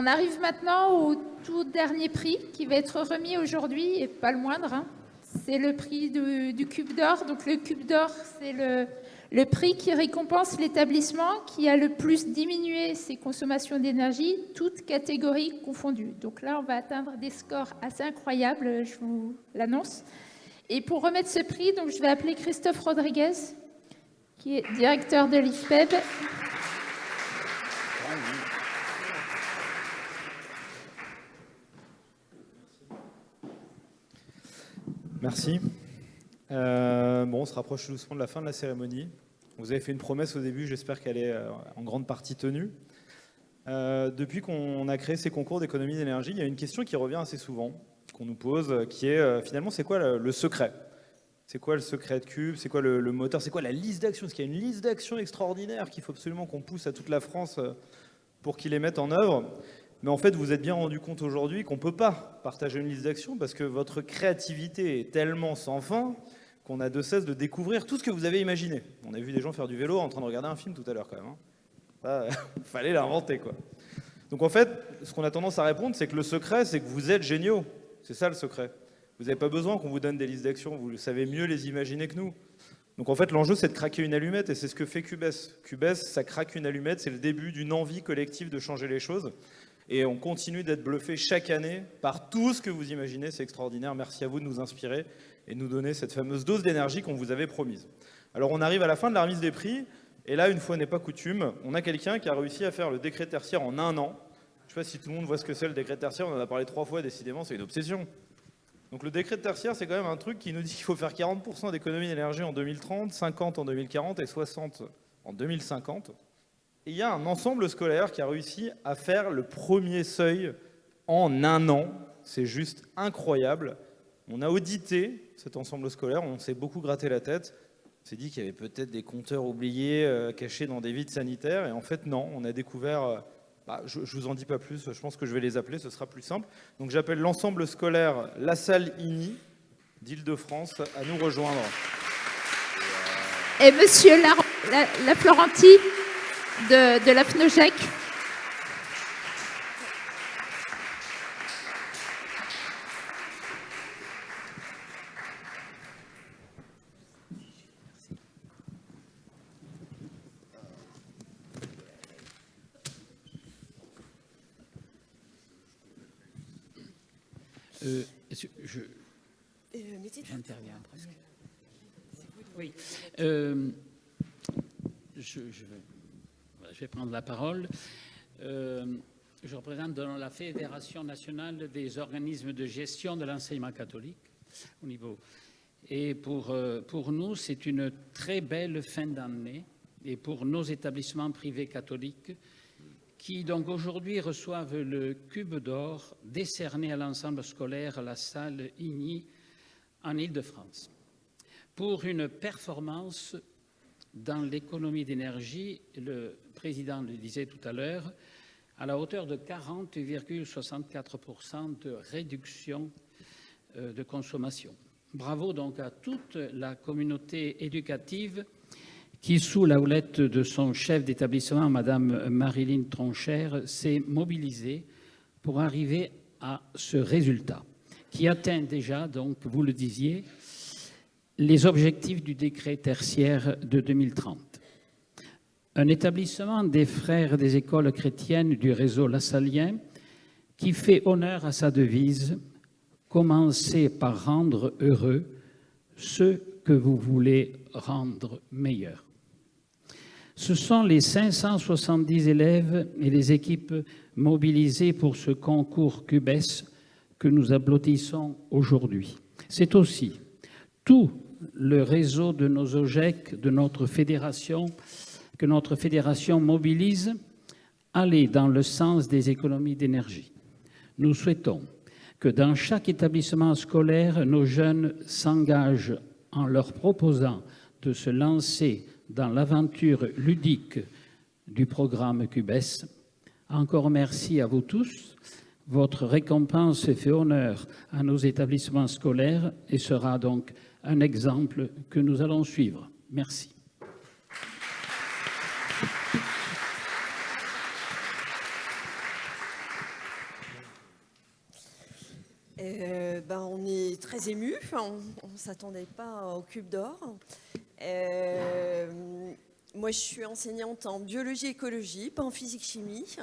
On arrive maintenant au tout dernier prix qui va être remis aujourd'hui, et pas le moindre, hein. C'est le prix du Cube d'Or. Donc le Cube d'Or, c'est le prix qui récompense l'établissement qui a le plus diminué ses consommations d'énergie, toutes catégories confondues. Donc là, on va atteindre des scores assez incroyables, je vous l'annonce. Et pour remettre ce prix, donc, je vais appeler Christophe Rodriguez, qui est directeur de l'IFPEB. Merci. On se rapproche doucement de la fin de la cérémonie. Vous avez fait une promesse au début, j'espère qu'elle est en grande partie tenue. Depuis qu'on a créé ces concours d'économie d'énergie, il y a une question qui revient assez souvent, qu'on nous pose, qui est finalement, c'est quoi le secret ? C'est quoi le secret de Cube ? C'est quoi le moteur ? C'est quoi la liste d'actions ? Est-ce qu'il y a une liste d'actions extraordinaire qu'il faut absolument qu'on pousse à toute la France pour qu'ils les mettent en œuvre ? Mais en fait, vous vous êtes bien rendu compte aujourd'hui qu'on ne peut pas partager une liste d'actions parce que votre créativité est tellement sans fin qu'on a de cesse de découvrir tout ce que vous avez imaginé. On a vu des gens faire du vélo en train de regarder un film tout à l'heure quand même. Il fallait l'inventer, quoi. Donc en fait, ce qu'on a tendance à répondre, c'est que le secret, c'est que vous êtes géniaux. C'est ça le secret. Vous n'avez pas besoin qu'on vous donne des listes d'actions, vous savez mieux les imaginer que nous. Donc en fait, l'enjeu, c'est de craquer une allumette, et c'est ce que fait Cubes. Cubes, ça craque une allumette, c'est le début d'une envie collective de changer les choses. Et on continue d'être bluffé chaque année par tout ce que vous imaginez, c'est extraordinaire. Merci à vous de nous inspirer et de nous donner cette fameuse dose d'énergie qu'on vous avait promise. Alors on arrive à la fin de la remise des prix, et là, une fois n'est pas coutume, on a quelqu'un qui a réussi à faire le décret tertiaire en 1 an. Je ne sais pas si tout le monde voit ce que c'est le décret tertiaire, on en a parlé 3 fois, décidément, c'est une obsession. Donc le décret tertiaire, c'est quand même un truc qui nous dit qu'il faut faire 40% d'économie d'énergie en 2030, 50 en 2040 et 60 en 2050. Et il y a un ensemble scolaire qui a réussi à faire le premier seuil en 1 an. C'est juste incroyable. On a audité cet ensemble scolaire, on s'est beaucoup gratté la tête. On s'est dit qu'il y avait peut-être des compteurs oubliés cachés dans des vides sanitaires. Et en fait, non, on a découvert... je ne vous en dis pas plus, je pense que je vais les appeler, ce sera plus simple. Donc j'appelle l'ensemble scolaire La Salle INI d'Île-de-France à nous rejoindre. Et monsieur la Florenti de la FNOGEC. J'interviens presque. Oui. Je vais prendre la parole. Je représente dans la Fédération nationale des organismes de gestion de l'enseignement catholique au niveau. Et pour nous, c'est une très belle fin d'année. Et pour nos établissements privés catholiques, qui donc aujourd'hui reçoivent le Cube d'Or décerné à l'ensemble scolaire La Salle INI en Île-de-France. Pour une performance dans l'économie d'énergie, le président le disait tout à l'heure, à la hauteur de 40,64% de réduction de consommation. Bravo donc à toute la communauté éducative qui, sous la houlette de son chef d'établissement, Madame Marilyn Tronchère, s'est mobilisée pour arriver à ce résultat, qui atteint déjà, donc, vous le disiez, les objectifs du décret tertiaire de 2030. Un établissement des frères des écoles chrétiennes du réseau lassalien qui fait honneur à sa devise « Commencez par rendre heureux ceux que vous voulez rendre meilleurs ». Ce sont les 570 élèves et les équipes mobilisées pour ce concours Cubes que nous applaudissons aujourd'hui. C'est aussi tout le réseau de nos OGEC, de notre fédération, que notre fédération mobilise, aller dans le sens des économies d'énergie. Nous souhaitons que dans chaque établissement scolaire, nos jeunes s'engagent en leur proposant de se lancer dans l'aventure ludique du programme Cubes. Encore merci à vous tous. Votre récompense fait honneur à nos établissements scolaires et sera donc un exemple que nous allons suivre. Merci. On est très émus, on ne s'attendait pas au Cube d'Or. Moi, je suis enseignante en biologie-écologie, pas en physique-chimie.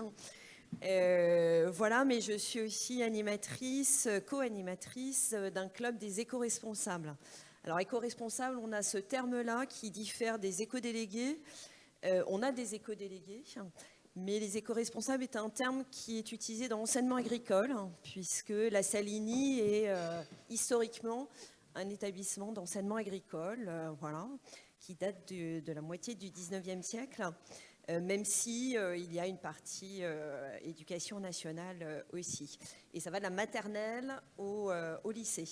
Voilà, mais je suis aussi animatrice, co-animatrice d'un club des éco-responsables. Alors, éco-responsable, on a ce terme-là qui diffère des éco-délégués. On a des éco-délégués, mais les éco-responsables est un terme qui est utilisé dans l'enseignement agricole, puisque la Saligny est historiquement un établissement d'enseignement agricole, voilà, qui date de la moitié du 19e siècle, même si il y a une partie éducation nationale aussi. Et ça va de la maternelle au lycée.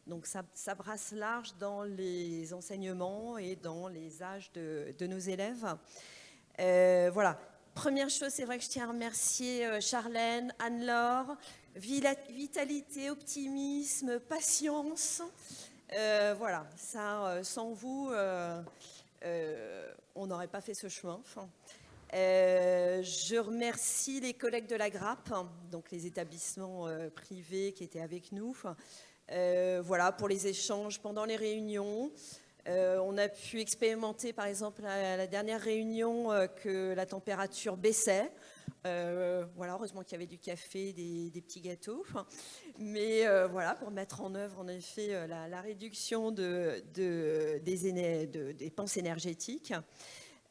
Donc ça brasse large dans les enseignements et dans les âges de nos élèves. Voilà. Première chose, c'est vrai que je tiens à remercier Charlène, Anne-Laure, vitalité, optimisme, patience. Voilà, ça, sans vous, on n'aurait pas fait ce chemin. Je remercie les collègues de la Grappe, donc les établissements privés qui étaient avec nous. Voilà, pour les échanges pendant les réunions. On a pu expérimenter, par exemple, à la dernière réunion, que la température baissait. Voilà, heureusement qu'il y avait du café, des petits gâteaux. Mais voilà, pour mettre en œuvre, en effet, la réduction des dépenses énergétiques.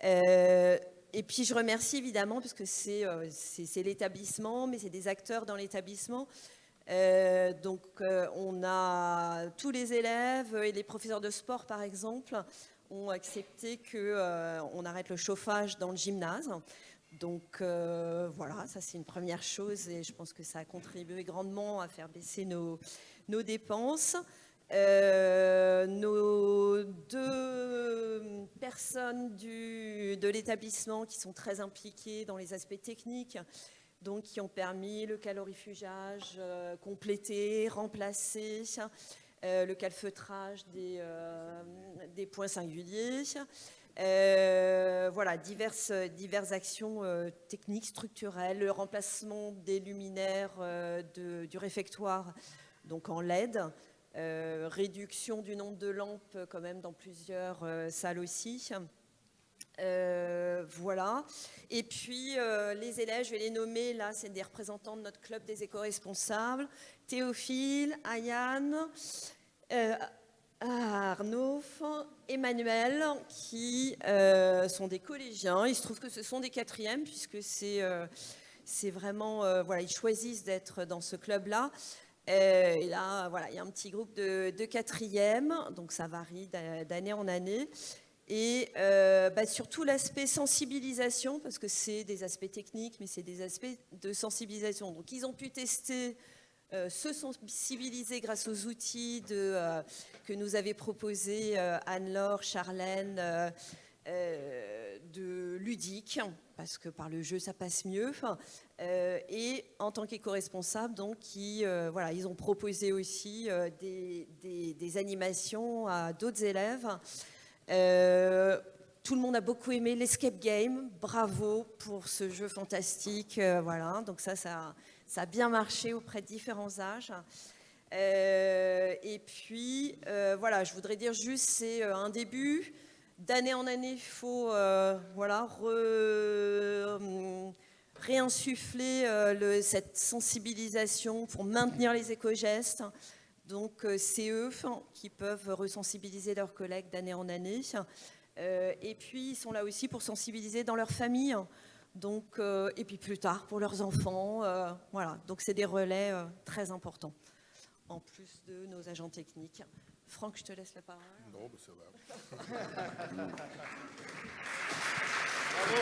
Et puis, je remercie évidemment, parce que c'est l'établissement, mais c'est des acteurs dans l'établissement. Donc, on a tous les élèves et les professeurs de sport, par exemple, ont accepté qu'on arrête le chauffage dans le gymnase. Donc, voilà, ça c'est une première chose et je pense que ça a contribué grandement à faire baisser nos dépenses. Nos deux personnes de l'établissement qui sont très impliquées dans les aspects techniques, donc qui ont permis le calorifugage complété, remplacé, le calfeutrage des points singuliers. Voilà, diverses actions techniques, structurelles, le remplacement des luminaires du réfectoire, donc en LED, réduction du nombre de lampes quand même dans plusieurs salles aussi. Voilà. Et puis, les élèves, je vais les nommer, là, c'est des représentants de notre club des éco-responsables. Théophile, Ayane, Arnaud, Emmanuel, qui sont des collégiens. Il se trouve que ce sont des quatrièmes, puisque c'est vraiment... voilà, ils choisissent d'être dans ce club-là. Et là, voilà, il y a un petit groupe de quatrièmes, donc ça varie d'année en année. Et surtout l'aspect sensibilisation, parce que c'est des aspects techniques, mais c'est des aspects de sensibilisation. Donc ils ont pu tester, se sensibiliser grâce aux outils que nous avait proposés Anne-Laure, Charlène, de ludique, parce que par le jeu ça passe mieux. Et en tant qu'éco-responsable, donc voilà, ils ont proposé aussi des animations à d'autres élèves. Tout le monde a beaucoup aimé l'Escape Game. Bravo pour ce jeu fantastique. Voilà, donc ça a bien marché auprès de différents âges. Et puis, voilà, je voudrais dire juste, c'est un début. D'année en année, il faut voilà, réinsuffler cette sensibilisation pour maintenir les éco-gestes. Donc, c'est eux qui peuvent resensibiliser leurs collègues d'année en année. Et puis, ils sont là aussi pour sensibiliser dans leur famille. Donc, et puis plus tard, pour leurs enfants. Voilà. Donc, c'est des relais très importants, en plus de nos agents techniques. Franck, je te laisse la parole. Non, mais ça va. Bravo.